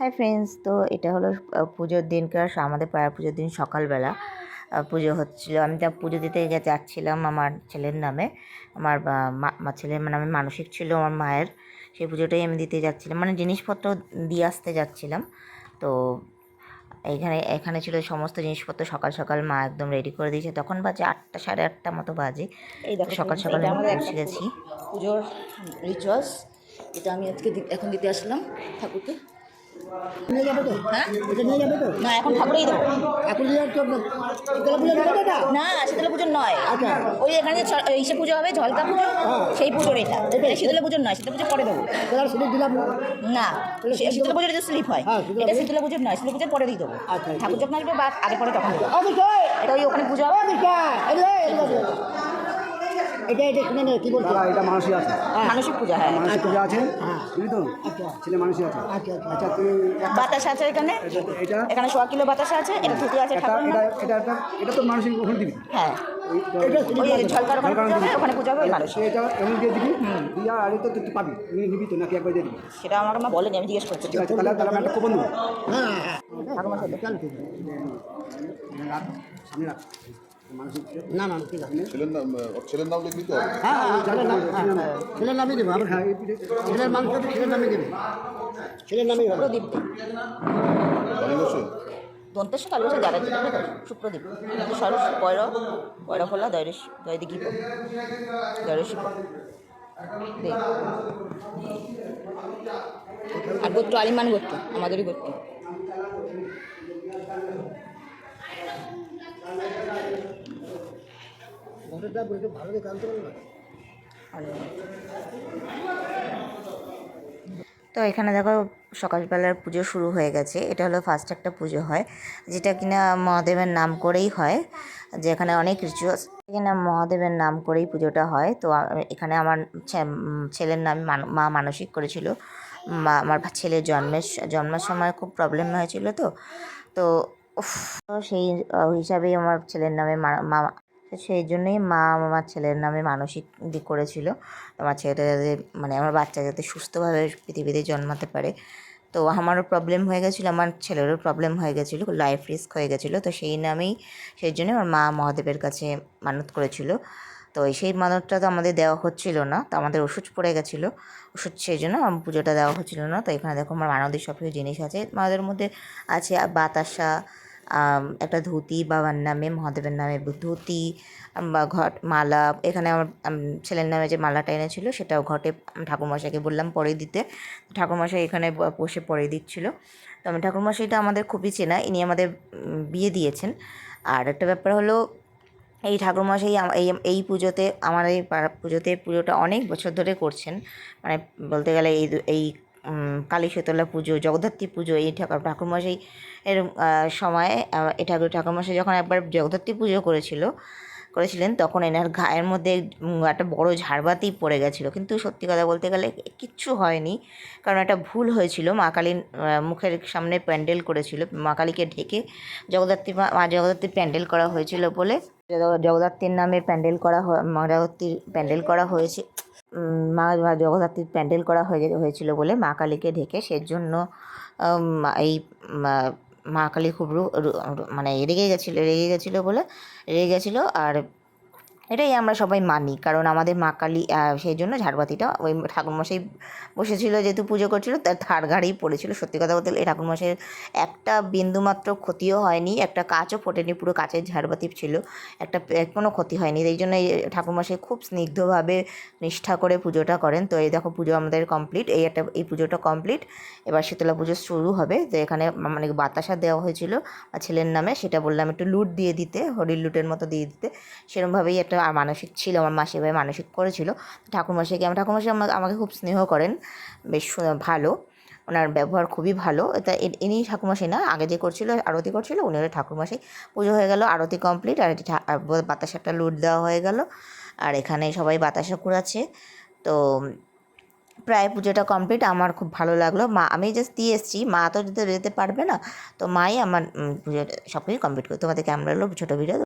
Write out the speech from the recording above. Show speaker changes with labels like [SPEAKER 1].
[SPEAKER 1] Hi friends, তো এটা হলো পুজোর দিনকার আমাদের পাড়ার পুজোর দিন সকালবেলা পুজো হচ্ছিলো। আমি তা পুজো দিতে যাচ্ছিলাম আমার ছেলের নামে। আমার ছেলের নামে মানসিক ছিল আমার মায়ের, সেই পুজোটাই আমি দিতে যাচ্ছিলাম, মানে জিনিসপত্র দিয়ে আসতে যাচ্ছিলাম। তো এখানে ছিল সমস্ত জিনিসপত্র। সকাল সকাল মা একদম রেডি করে দিয়েছে, তখন বাজে 8টা, 8:30 মতো বাজে।
[SPEAKER 2] এই দেখো
[SPEAKER 1] সকাল সকাল আমি পৌঁছে গেছি।
[SPEAKER 2] পুজোর রিচুয়ালস এটা আমি আজকে এখন দিতে আসলাম ঠাকুরকে।
[SPEAKER 3] নিয়ে যাবে তো?
[SPEAKER 2] হ্যাঁ,
[SPEAKER 3] এটা নিয়ে যাবে তো?
[SPEAKER 2] না এখন ঠাকুরেই দেবো।
[SPEAKER 3] এখন নিয়ে তো শীতলা পুজো দেবে এটা?
[SPEAKER 2] না, শীতলা পুজোর নয়।
[SPEAKER 3] আচ্ছা।
[SPEAKER 2] ওই এখানে যে ইসে পুজো হবে, ঝলকা পুজো, সেই পুজোর এটা শীতলা পুজোর নয়। শীতলা পুজো পরে দেবো।
[SPEAKER 3] তাহলে স্লিপ দিলাম না?
[SPEAKER 2] না, শীতলা পুজোর যদি স্লিপ হয়,
[SPEAKER 3] হ্যাঁ, শীতলা
[SPEAKER 2] এটা শীতলা পুজোর নয়, শীতলা পুজোর পরে দিয়ে দেবো।
[SPEAKER 3] আচ্ছা।
[SPEAKER 2] ঠাকুর যখন আসবে বা আগে পরে তখন দেবো। এটা ওই ওখানে পুজো হবে।
[SPEAKER 3] এটা শুনে না কি বলছো?
[SPEAKER 4] এটা মানসিক আছে,
[SPEAKER 2] মানসিক পূজা। হ্যাঁ,
[SPEAKER 4] মানসিক পূজা আছে,
[SPEAKER 3] হ্যাঁ।
[SPEAKER 4] বুঝলি তো?
[SPEAKER 3] আচ্ছা
[SPEAKER 4] ছেলে মানসিক আছে।
[SPEAKER 3] আচ্ছা আচ্ছা
[SPEAKER 4] আচ্ছা, তুমি
[SPEAKER 2] বাতাসা আছে এখানে,
[SPEAKER 4] এটা
[SPEAKER 2] এখানে 100 কিলো বাতাসা আছে, এটা ধুতি আছে
[SPEAKER 4] এটা
[SPEAKER 2] ঠাকুর।
[SPEAKER 4] এটা এটা এটা এটা তো মানসিক ওখানে দিবি।
[SPEAKER 2] হ্যাঁ,
[SPEAKER 3] এটা
[SPEAKER 2] ওই ঝলকার ওখানে পুজো হবে, ওখানে পুজো হবে ওই মানুষ।
[SPEAKER 4] এটা এমন দিয়ে দিবি, দিয়ে আর আগে তো তুই পাবি, নিবি তো নাকি একবার দিয়ে দিবি?
[SPEAKER 2] সেটা আমাকে মা বলেনি, আমি জিজ্ঞেস করছি।
[SPEAKER 4] ঠিক আছে, তাহলে তাহলে আমি একটা কুপন দেবো।
[SPEAKER 3] হ্যাঁ হ্যাঁ
[SPEAKER 2] ঠাকুমার সাথে
[SPEAKER 3] চল ঠিক আছে।
[SPEAKER 4] রাখ, সামনে রাখ। মানসিক
[SPEAKER 3] না না ঠিক আছে।
[SPEAKER 5] ছেলের নাম লিখবি তো?
[SPEAKER 3] হ্যাঁ ছেলের নামই দেবো আমার।
[SPEAKER 4] হ্যাঁ,
[SPEAKER 3] ছেলের মানুষ ছেলের নামই দেবে। ছেলের নামই হবে।
[SPEAKER 2] সুপ্রদীপ দে,
[SPEAKER 5] বাড়ি বসে
[SPEAKER 2] দন্তেশ্বর কালী বছর যারা যেটা সুপ্রদীপ সরস পয়রা খোলা দয় দিঘি দয়রসি দে। আর গোত্র আলিমান গোত্র, আমাদেরই গোত্র।
[SPEAKER 3] ঘটটা বলতে ভালো দেখে আনতে পারবে না?
[SPEAKER 1] তো এখানে দেখো সকালবেলার পুজো শুরু হয়ে গেছে। এটা হলো ফার্স্ট একটা পুজো হয়, যেটা কিনা মহাদেবের নাম করেই হয়, যেখানে অনেক রিচুয়ালস কিনা মহাদেবের নাম করেই পুজোটা হয়। তো এখানে আমার ছেলের নাম মা মানসিক করেছিল। আমার ছেলের জন্মের সময় খুব প্রবলেম হয়েছিল, তো সেই হিসাবেই আমার ছেলের নামে মা, সেই জন্যই মা আমার ছেলের নামে মানসিক করেছিল আমার ছেলেটা যাতে, মানে আমার বাচ্চা যাতে সুস্থভাবে পৃথিবীতে জন্মাতে পারে। তো আমারও প্রবলেম হয়ে গেছিলো, আমার ছেলেরও প্রবলেম হয়ে গেছিলো, লাইফ রিস্ক হয়ে গেছিলো। তো সেই জন্য আমার মা মহাদেবের কাছে মানত করেছিল। তো সেই মানতটা তো আমাদের দেওয়া হচ্ছিল না, তো আমাদের ওষুধ পড়ে গেছিলো, সেই জন্য আমার পুজোটা দেওয়া হচ্ছিলো না। তো এখানে দেখো আমার মানদের সব কিছু জিনিস আছে। মানদের মধ্যে আছে বাতাসা, একটা ধুতি, বাবার নামে মহাদেবের নামে ধুতি বা ঘট, মালা। এখানে আমার ছেলের নামে যে মালাটা এনেছিল সেটাও ঘটে ঠাকুরমশাইকে বললাম পরে দিতে। ঠাকুরমশাই এখানে বসে পরে দিচ্ছিল। তো আমি ঠাকুরমশাইটা আমাদের খুবই চেনা, ইনি আমাদের বিয়ে দিয়েছেন। আর একটা ব্যাপার হলো, এই ঠাকুরমশাই এই পুজোতে, আমার এই পুজোতে পুজোটা অনেক বছর ধরে করছেন। মানে বলতে গেলে এই কালী শীতলা পুজো, জগদ্ধাত্রী পুজো, এই ঠাকুরমশাই এর সময় এই ঠাকুরমশাই যখন একবার জগদ্ধাত্রী পুজো করেছিলেন, তখন এনার গায়ের মধ্যে একটা বড় ঝাড়বাতি পড়ে গেছিলো। কিন্তু সত্যি কথা বলতে গেলে কিচ্ছু হয়নি, কারণ একটা ভুল হয়েছিল। মা কালীর মুখের সামনে প্যান্ডেল করেছিল, মা কালীকে ঢেকে জগদ্ধাত্রীর প্যান্ডেল করা হয়েছিল বলে জগদ্ধাত্রীর নামে প্যান্ডেল করা জগদ্ধাত্রীর প্যান্ডেল করা হয়েছে। জগদ্ধাত্রীর প্যান্ডেল করা হয়েছিল বলে মা কালীকে ঢেকে, সেজন্য এই মা কালী খুব মানে রেগে গেছিলো বলে রেগে গেছিলো। আর এটাই আমরা সবাই মানি, কারণ আমাদের মা কালী, সেই জন্য ঝাড়বাতিটা ওই ঠাকুরমশাই বসেছিল যেহেতু পুজো করছিল, তার ধার ঘাড়েই পড়েছিল। সত্যি কথা বলতে এই ঠাকুরমশাইয়ের একটা বিন্দুমাত্র ক্ষতিও হয়নি, একটা কাচও ফোটেনি, পুরো কাচের ঝাড়বাতি ছিল, কোনো ক্ষতি হয়নি। এই জন্য এই ঠাকুরমশাই খুব স্নিগ্ধভাবে নিষ্ঠা করে পুজোটা করেন। তো এই দেখো পুজো আমাদের কমপ্লিট, এই পুজোটা কমপ্লিট। এবার শীতলা পুজো শুরু হবে। তো এখানে মানে বাতাসা দেওয়া হয়েছিল ছেলের নামে, সেটা বললাম একটু লুট দিয়ে দিতে, হরির লুটের মতো দিয়ে দিতে। সেরকমভাবেই একটা মানসিক ছিল, আমার মাসি ভাই মানসিক করেছিল। ঠাকুরমশাই আমাকে খুব স্নেহ করেন, বেশ ভালো, ওনার ব্যবহার খুবই ভালো। তা ইনি ঠাকুরমশাই না, আগে যে করছিল আরতি করছিল উনি হলো ঠাকুরমশাই। পুজো হয়ে গেল, আরতি কমপ্লিট, আর বাতাসাটা লুট দেওয়া হয়ে গেল। আর এখানে সবাই বাতাসা কুড়াচ্ছে। তো প্রায় পুজোটা কমপ্লিট। আমার খুব ভালো লাগলো। আমি জাস্ট দিয়ে এসেছি, মা তো যেতে পারবে না, তো মাই আমার পুজোটা সব কিছু কমপ্লিট করে। তোমাদের কেমন লাগলো ছোটো ভিডিও।